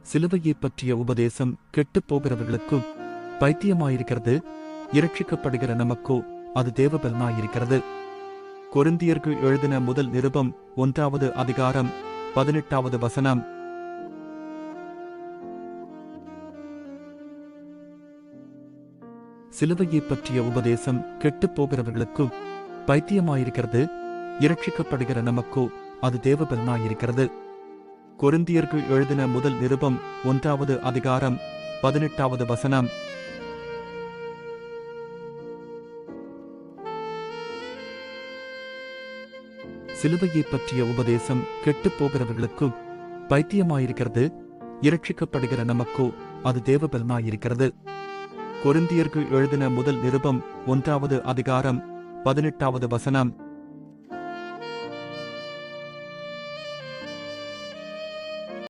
சிலுவையைப் பற்றிய உபதேசம் கெட்டுப் போகிறவர்களுக்கு பைத்தியமாயிருக்கிறது, இரட்சிக்கப்படுகிற நமக்கோ அது தேவபலனாயிருக்கிறது. கொரிந்தியர்கள் எழுதின முதல் நிருபம் 1வது அதிகாரம் 18வது வசனம். சிலுவையைப் பற்றிய உபதேசம் கெட்டுப் போகிறவர்களுக்கு பைத்தியமாயிருக்கிறது, இரட்சிக்கப்படுகிற நமக்கோ அது தேவபலனாயிருக்கிறது. கொரிந்தியர்கள் எழுதின முதல் நிருபம் 1வது அதிகாரம் 18வது வசனம். சிலுவையைப் பற்றிய உபதேசம் கெட்டுப் போகிறவர்களுக்கு பைத்தியமாயிருக்கிறது, இரட்சிக்கப்படுகிற நமக்கோ அது தேவபலனாயிருக்கிறது. கொரிந்தியர்கள் எழுதின முதல் நிருபம் 1வது அதிகாரம் 18வது வசனம்.